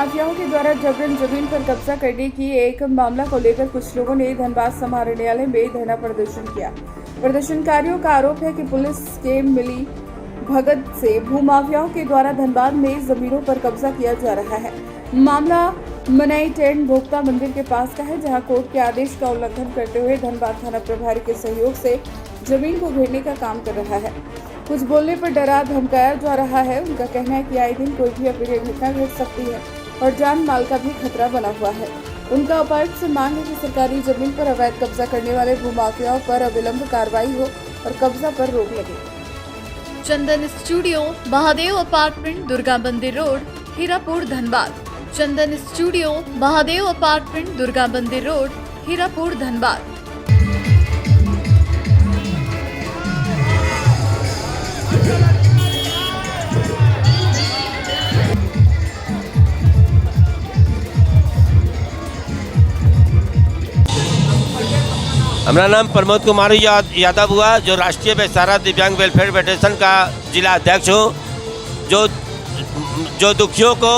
भूमाफियाओं के द्वारा जबरन जमीन पर कब्जा करने की एक मामला को लेकर कुछ लोगों ने धनबाद समाहरणालय न्यायालय में धरना प्रदर्शन किया। प्रदर्शनकारियों का आरोप है कि पुलिस के मिली भगत से भूमाफियाओं के द्वारा धनबाद में जमीनों पर कब्जा किया जा रहा है। मामला मनई टेंट भोक्ता मंदिर के पास का है, जहां कोर्ट के आदेश का उल्लंघन करते हुए धनबाद थाना प्रभारी के सहयोग से जमीन को घेरने का काम कर रहा है। कुछ बोलने पर डरा धमकाया जा रहा है। उनका कहना है कि आए दिन कोई भी अप्रिय घटना घट सकती है और जान माल का भी खतरा बना हुआ है। उनका उपायुक्त से मांग है कि सरकारी जमीन पर अवैध कब्जा करने वाले भूमाफियाओं पर अविलंब कार्रवाई हो और कब्जा पर रोक लगे। चंदन स्टूडियो, महादेव अपार्टमेंट, दुर्गा मंदिर रोड, हीरापुर, धनबाद। चंदन स्टूडियो, महादेव अपार्टमेंट, दुर्गा मंदिर रोड, हीरापुर, धनबाद। हमारा नाम प्रमोद कुमार यादव हुआ, जो राष्ट्रीय बेसहारा दिव्यांग वेलफेयर फेडरेशन का जिला अध्यक्ष हूँ। जो दुखियों को,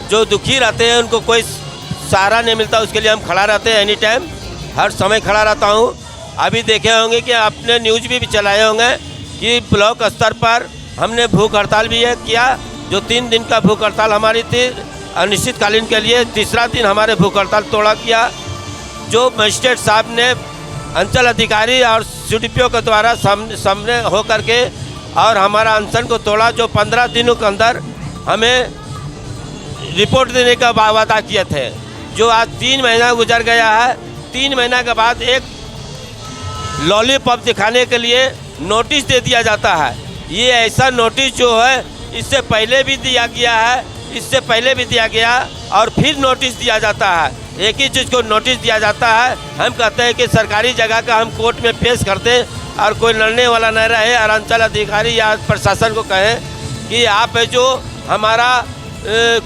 जो दुखी रहते हैं, उनको कोई सहारा नहीं मिलता, उसके लिए हम खड़ा रहते हैं। एनी टाइम, हर समय खड़ा रहता हूँ। अभी देखे होंगे कि आपने न्यूज़ भी चलाए होंगे कि ब्लॉक स्तर पर हमने भूख हड़ताल भी किया, जो 3 दिन का भूख हड़ताल हमारी थी अनिश्चितकालीन के लिए। तीसरा दिन हमारे भूख हड़ताल तोड़ा किया, जो मजिस्ट्रेट साहब ने अंचल अधिकारी और सीडीपीओ के द्वारा सामने होकर के और हमारा अनशन को तोड़ा, जो 15 दिनों के अंदर हमें रिपोर्ट देने का वादा किए थे, जो आज 3 महीना गुजर गया है। 3 महीना के बाद एक लॉलीपॉप दिखाने के लिए नोटिस दे दिया जाता है। ये ऐसा नोटिस जो है इससे पहले भी दिया गया है, इससे पहले भी दिया गया और फिर नोटिस दिया जाता है। एक ही चीज़ को नोटिस दिया जाता है। हम कहते हैं कि सरकारी जगह का हम कोर्ट में पेश कर दें और कोई लड़ने वाला न रहे, और अंचल अधिकारी या प्रशासन को कहें कि आप जो हमारा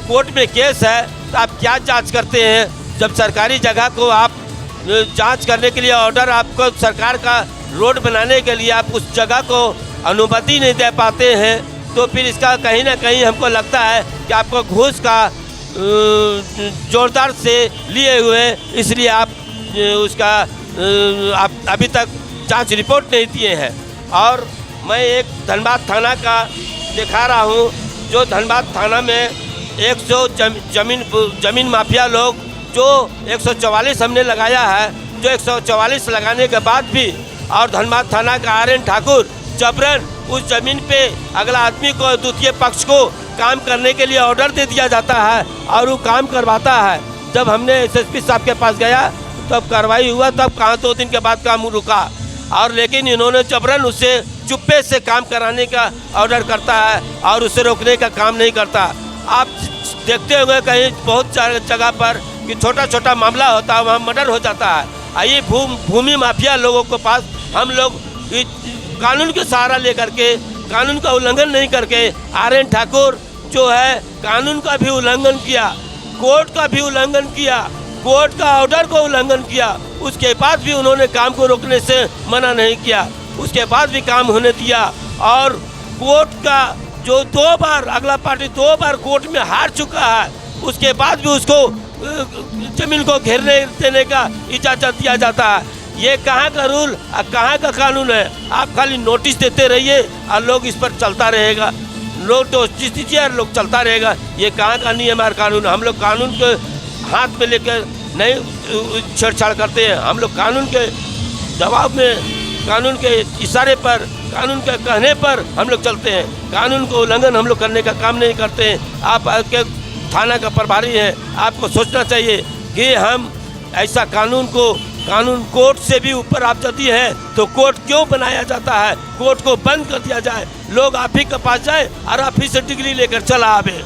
कोर्ट में केस है तो आप क्या जांच करते हैं। जब सरकारी जगह को आप जांच करने के लिए ऑर्डर, आपको सरकार का रोड बनाने के लिए आप उस जगह को अनुमति नहीं दे पाते हैं, तो फिर इसका कहीं ना कहीं हमको लगता है कि आपको घूस का जोरदार से लिए हुए, इसलिए आप उसका आप अभी तक जांच रिपोर्ट नहीं दिए हैं। और मैं एक धनबाद थाना का दिखा रहा हूँ, जो धनबाद थाना में 100 जमीन माफिया लोग, जो 144 हमने लगाया है, जो 144 लगाने के बाद भी और धनबाद थाना का RN ठाकुर जबरन उस जमीन पे अगला आदमी को, द्वितीय पक्ष को काम करने के लिए ऑर्डर दे दिया जाता है और वो काम करवाता है। जब हमने SSP साहब के पास गया तब कार्रवाई हुआ, तब कहाँ 2 दिन के बाद काम रुका, और लेकिन इन्होंने जबरन उससे चुप्पे से काम कराने का ऑर्डर करता है और उसे रोकने का काम नहीं करता। आप देखते होंगे कहीं बहुत जगह पर कि छोटा छोटा मामला होता है, वहाँ मर्डर हो जाता है। आइए भूमि माफिया लोगों के पास हम लोग कानून के सहारा लेकर के, कानून का उल्लंघन नहीं करके, RN ठाकुर जो है कानून का भी उल्लंघन किया, कोर्ट का भी उल्लंघन किया, कोर्ट का ऑर्डर को उल्लंघन किया, उसके बाद भी उन्होंने काम को रोकने से मना नहीं किया, उसके बाद भी काम होने दिया। और कोर्ट का जो 2 बार, अगला पार्टी 2 बार कोर्ट में हार चुका है, उसके बाद भी उसको जमीन को घेरने देने का इजाज़त दिया जाता है। ये कहाँ का रूल और कहाँ का कानून है? आप खाली नोटिस देते रहिए और लोग इस पर चलता रहेगा, लोग नोटिस दीजिए और लोग चलता रहेगा। ये कहाँ का नियम और कानून? हम लोग कानून के हाथ में लेकर नहीं छेड़छाड़ करते हैं। हम लोग कानून के दबाव में, कानून के इशारे पर, कानून के कहने पर हम लोग चलते हैं। कानून को उल्लंघन हम लोग करने का काम नहीं करते हैं। आप के थाना का प्रभारी हैं, आपको सोचना चाहिए कि हम ऐसा कानून कोर्ट से भी ऊपर आप यदि है तो कोर्ट क्यों बनाया जाता है? कोर्ट को बंद कर दिया जाए, लोग आप ही के पास जाए और आप ही से डिग्री लेकर चला आवे।